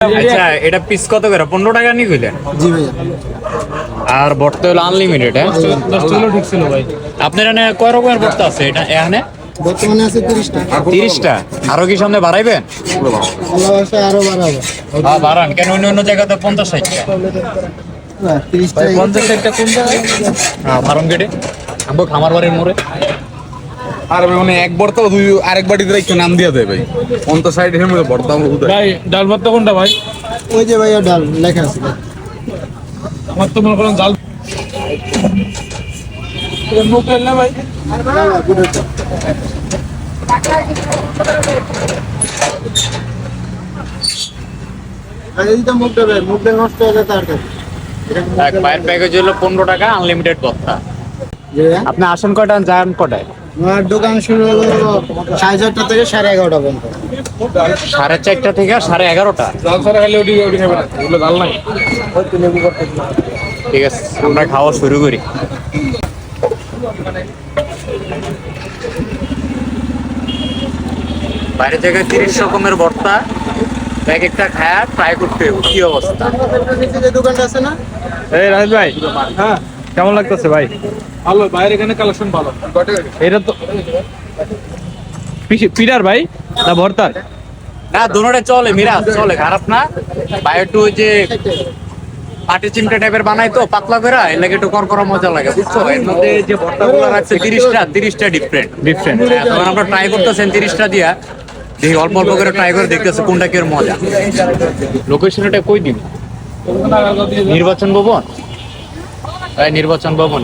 আচ্ছা, এটা পিস কত করে? 15 টাকা নিয়ে কইলেন? জি ভাইয়া। আর ভর্তা হলো আনলিমিটেড, হ্যাঁ? 10 কিলো ঠিক ছিল ভাই। আপনার এখানে কয় রকমের ভর্তা আছে এটা এখানে? বর্তমানে আছে 30টা। 30টা। আরো কি সামনে বাড়াইবেন? ভালোবাসা আরো বাড়াবো। হ্যাঁ, বাড়ান। কেন অন্য অন্য জায়গাতে 50-60টা? 30টা 50-60টা কোন জায়গায়? হ্যাঁ, ফার্ম গেটে আমগো খামার বাড়ির মোড়ে। আর মানে এক বর্তা দুই আরেক বাটিতে একটু নাম দিয়ে দেয় ভাই 50-60 এর মধ্যে বর্তা আমরা উঠাই। ভাই ডাল ভাতটা কোনটা ভাই? ওই যে ভাইয়া ডাল লেখা আছে। আমার তো মনে করেন জাল মুখ না ভাই। আর এইটা মুখটা ভাই, মুখটা নষ্ট হয়ে যায় তাড়াতাড়ি। এক পায়ের প্যাকেজ হলো 15 টাকা, আনলিমিটেড ভর্তা। জি ভাইয়া। আপনি আসেন কয়টা, যান কয়টায়? আমার দোকান শুরু হলো 11:30 থেকে 11:30 পর্যন্ত। 4:30 থেকে 11:30। জাল ছাড়া খালি ওটি ওটি খাবে না, ওগুলো জাল নাই। ঠিক আছে, আমরা খাওয়া শুরু করি। বাইরের জায়গায় 30 রকমের ভর্তা, এক একটা খায়া ট্রাই করতে হবে কি অবস্থা। নিচে যে দোকানটা আছে না, এই রাহিল ভাই, হ্যাঁ কেমন লাগতেছে ভাই? ভালো, বাইরে এখানে কালেকশন ভালো। এটা তো পিটার ভাই না ভর্তার? না, দুটোটা চলে, মিরাজ চলে, খারাপ না। বাইরে একটু ওই যে পাটি চিমটা টাইপের বানাই তো পাতলা করে, এর লাগে একটু করকরা মজা লাগে, বুঝছো? এর মধ্যে যে ভর্তাগুলো রাখছে 30টা ডিফারেন্ট। তখন আমরা ট্রাই করতেছেন 30টা দিয়া, দেখি অল্প অল্প করে ট্রাই করে দেখতেছে কোনটা কি মজা। লোকেশনটা কই দিন? নির্বাচন ভবন, নির্বাচন ভবন।